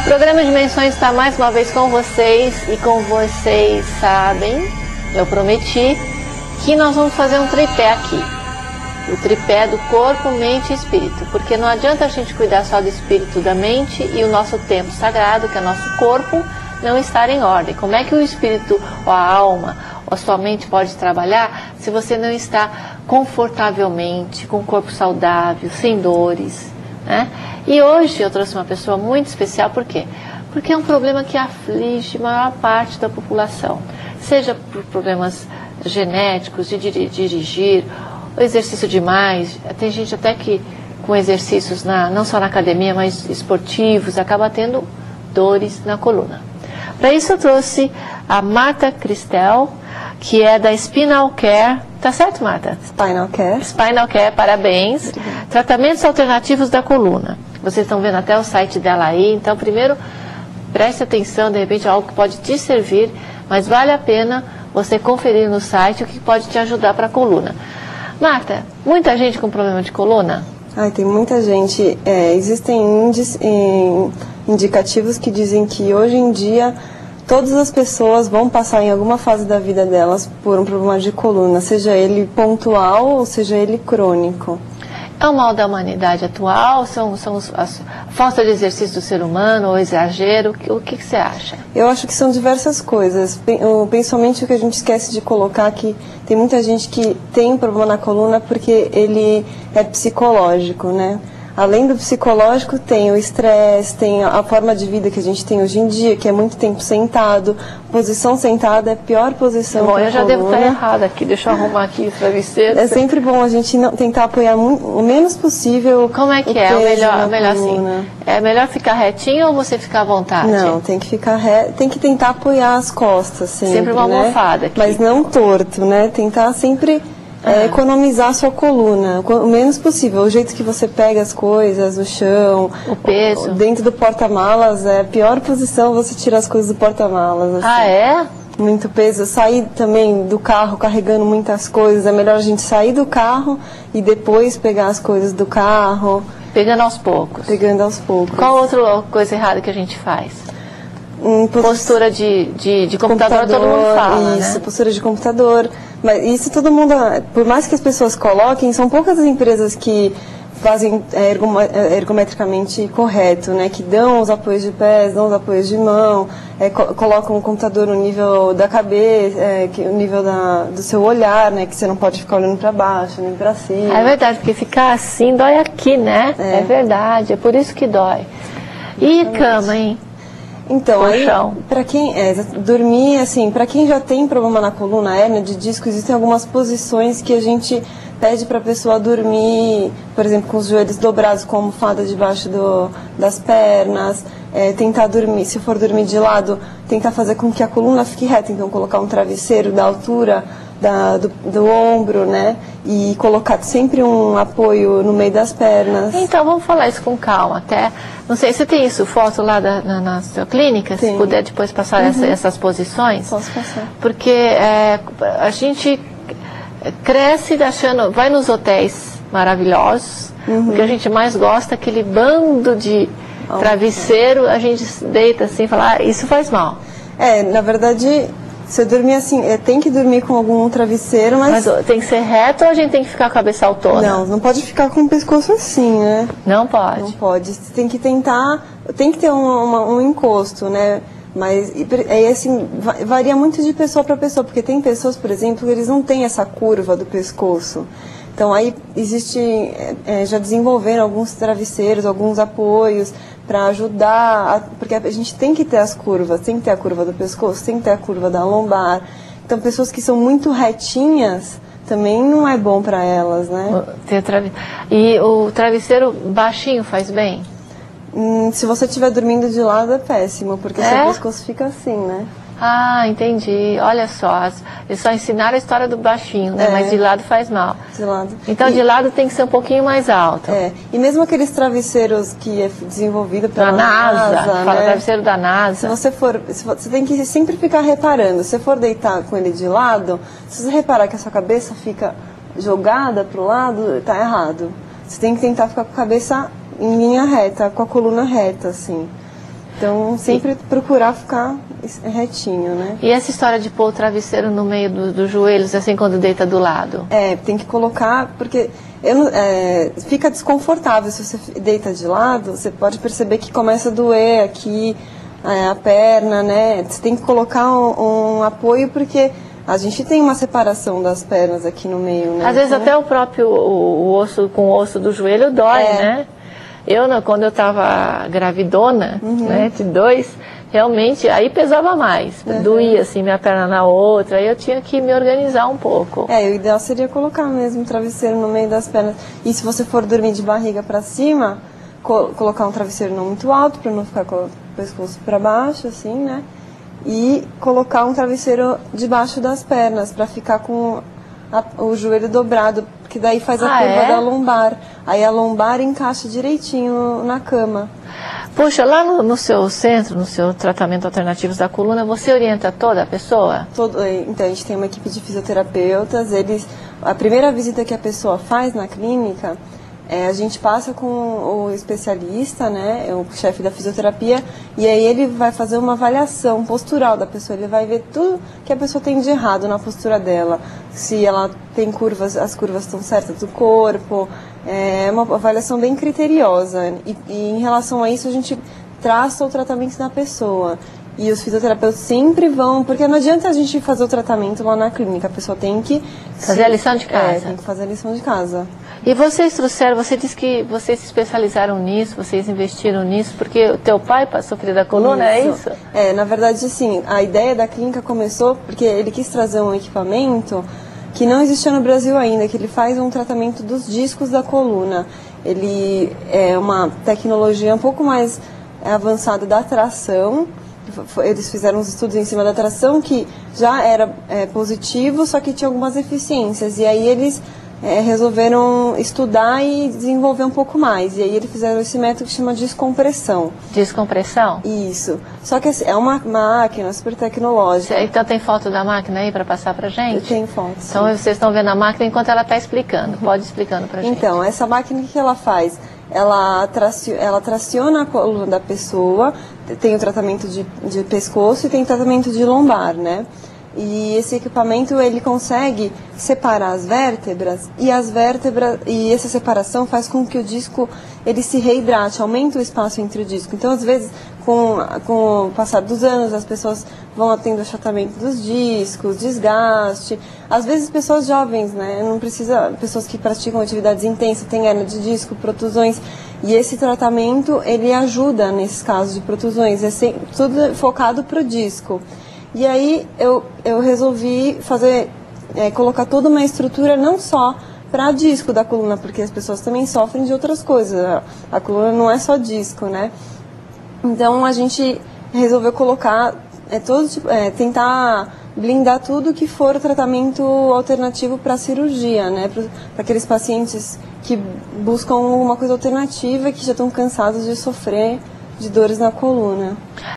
O programa Dimensões está mais uma vez com vocês e com vocês sabem, eu prometi que nós vamos fazer um tripé aqui. O tripé do corpo, mente e espírito, porque não adianta a gente cuidar só do espírito, da mente e o nosso templo sagrado, que é nosso corpo, não estar em ordem. Como é que o espírito, ou a alma, ou a sua mente pode trabalhar se você não está confortavelmente, com o corpo saudável, sem dores, né? E hoje eu trouxe uma pessoa muito especial, por quê? Porque é um problema que aflige a maior parte da população, seja por problemas genéticos, de dirigir, exercício demais, tem gente até que com exercícios não só na academia, mas esportivos, acaba tendo dores na coluna. Para isso eu trouxe a Marta Cristel, que é da Spinal Care. Tá certo, Marta? Spinal Care. Spinal Care, parabéns. Obrigada. Tratamentos alternativos da coluna. Vocês estão vendo até o site dela aí, então primeiro preste atenção, de repente algo que pode te servir, mas vale a pena você conferir no site o que pode te ajudar para a coluna. Marta, muita gente com problema de coluna? Ai, tem muita gente. Existem indicativos que dizem que hoje em dia todas as pessoas vão passar em alguma fase da vida delas por um problema de coluna, seja ele pontual ou seja ele crônico. É o mal da humanidade atual? São a falta de exercício do ser humano ou exagero? O que você acha? Eu acho que são diversas coisas. Principalmente o que a gente esquece de colocar, que tem muita gente que tem problema na coluna porque ele é psicológico, né? Além do psicológico, tem o estresse, tem a forma de vida que a gente tem hoje em dia, que é muito tempo sentado. Posição sentada é a pior posição. Bom, eu já devo estar errada aqui, deixa eu arrumar aqui o travesseiro. É sempre bom a gente tentar apoiar o menos possível. Como é que é? O melhor assim? É melhor ficar retinho ou você ficar à vontade? Não, tem que ficar reto, tem que tentar apoiar as costas sempre uma almofada aqui. Mas não torto, né? Tentar sempre... economizar a sua coluna, o menos possível. O jeito que você pega as coisas, o chão, o peso. Dentro do porta-malas, é a pior posição você tirar as coisas do porta-malas. Assim. Ah, é? Muito peso. Sair também do carro carregando muitas coisas. É melhor a gente sair do carro e depois pegar as coisas do carro. Pegando aos poucos. Pegando aos poucos. Qual outra coisa errada que a gente faz? Postura de computador, todo mundo fala, isso, né? Postura de computador. Mas isso todo mundo, por mais que as pessoas coloquem, são poucas as empresas que fazem ergometricamente correto, né? Que dão os apoios de pés, dão os apoios de mão, colocam o computador no nível da cabeça, no nível do seu olhar, né? Que você não pode ficar olhando para baixo, nem para cima. É verdade, porque ficar assim dói aqui, né? É verdade, é por isso que dói. E cama, hein? Então, aí, para quem dormir, assim, para quem já tem problema na coluna, hérnia de disco, existem algumas posições que a gente pede para a pessoa dormir, por exemplo, com os joelhos dobrados, com a almofada debaixo das pernas, tentar dormir, se for dormir de lado, tentar fazer com que a coluna fique reta, então colocar um travesseiro da altura do ombro, né? E colocar sempre um apoio no meio das pernas. Então, vamos falar isso com calma, até... Não sei, você tem isso, foto lá na sua clínica? Tem. Se puder depois passar essas posições? Posso passar. Porque a gente cresce achando... Vai nos hotéis maravilhosos, o que a gente mais gosta, aquele bando de travesseiro, a gente deita assim e fala, isso faz mal. Na verdade... Se eu dormir assim, tem que dormir com algum travesseiro, mas... tem que ser reto ou a gente tem que ficar com a cabeça autona? Não pode ficar com o pescoço assim, né? Não pode? Não pode. Você tem que tentar... Tem que ter um encosto, né? Mas, assim, varia muito de pessoa para pessoa, porque tem pessoas, por exemplo, que eles não têm essa curva do pescoço. Então, aí existe... já desenvolveram alguns travesseiros, alguns apoios... para ajudar, porque a gente tem que ter as curvas, tem que ter a curva do pescoço, tem que ter a curva da lombar. Então, pessoas que são muito retinhas, também não é bom para elas, né? E o travesseiro baixinho faz bem? Se você estiver dormindo de lado, é péssimo, porque seu pescoço fica assim, né? Ah, entendi. Olha só, eles só ensinaram a história do baixinho, né? Mas de lado faz mal. De lado. Então, de lado tem que ser um pouquinho mais alto. E mesmo aqueles travesseiros que é desenvolvido pela NASA, né? Fala travesseiro da NASA. Você tem que sempre ficar reparando. Se você for deitar com ele de lado, se você reparar que a sua cabeça fica jogada para o lado, está errado. Você tem que tentar ficar com a cabeça em linha reta, com a coluna reta, assim. Então, sempre procurar ficar retinho, né? E essa história de pôr o travesseiro no meio dos joelhos, assim, quando deita do lado? Tem que colocar, porque fica desconfortável. Se você deita de lado, você pode perceber que começa a doer aqui, a perna, né? Você tem que colocar um apoio, porque a gente tem uma separação das pernas aqui no meio, né? Às vezes até o próprio o osso, com o osso do joelho dói, né? Quando eu estava gravidona, né, de 2, realmente, aí pesava mais. Doía, assim, minha perna na outra, aí eu tinha que me organizar um pouco. O ideal seria colocar mesmo um travesseiro no meio das pernas. E se você for dormir de barriga para cima, colocar um travesseiro não muito alto, para não ficar com o pescoço para baixo, assim, né? E colocar um travesseiro debaixo das pernas, para ficar com o joelho dobrado, porque daí faz a curva da lombar. Aí a lombar encaixa direitinho na cama. Puxa, lá no seu centro, no seu tratamento alternativos da coluna, você orienta toda a pessoa? Então, a gente tem uma equipe de fisioterapeutas. A primeira visita que a pessoa faz na clínica, a gente passa com o especialista, né, o chefe da fisioterapia, e aí ele vai fazer uma avaliação postural da pessoa. Ele vai ver tudo que a pessoa tem de errado na postura dela, se ela tem curvas, as curvas estão certas do corpo. É uma avaliação bem criteriosa, e em relação a isso a gente traça o tratamento da pessoa. E os fisioterapeutas sempre vão, porque não adianta a gente fazer o tratamento lá na clínica, a pessoa tem que fazer a lição de casa. Tem que fazer a lição de casa. E vocês trouxeram, você disse que vocês se especializaram nisso, vocês investiram nisso, porque o teu pai sofreu da coluna, é isso? Na verdade, sim, a ideia da clínica começou porque ele quis trazer um equipamento que não existia no Brasil ainda, que ele faz um tratamento dos discos da coluna. Ele é uma tecnologia um pouco mais avançada da tração. Eles fizeram uns estudos em cima da tração que já era positivo, só que tinha algumas deficiências. E aí eles resolveram estudar e desenvolver um pouco mais. E aí eles fizeram esse método que chama descompressão. Descompressão? Isso. Só que assim, é uma máquina super tecnológica. Então tem foto da máquina aí para passar pra gente? Tem foto. Então vocês estão vendo a máquina enquanto ela está explicando. Pode ir explicando pra gente. Então, essa máquina, o que ela faz? Ela traciona a coluna da pessoa, tem o tratamento de pescoço e tem o tratamento de lombar, né? E esse equipamento, ele consegue separar as vértebras, e essa separação faz com que o disco ele se reidrate, aumenta o espaço entre o disco. Então, às vezes, com o passar dos anos, as pessoas vão tendo achatamento dos discos, desgaste. Às vezes, pessoas jovens, né? Não precisa, pessoas que praticam atividades intensas, têm hernia de disco, protusões. E esse tratamento, ele ajuda nesses casos de protusões. É tudo focado para o disco. E aí eu resolvi colocar toda uma estrutura não só para disco da coluna, porque as pessoas também sofrem de outras coisas. A coluna não é só disco, né? Então a gente resolveu colocar tentar blindar tudo que for o tratamento alternativo para a cirurgia, né? Para aqueles pacientes que buscam uma coisa alternativa e que já estão cansados de sofrer de dores na coluna.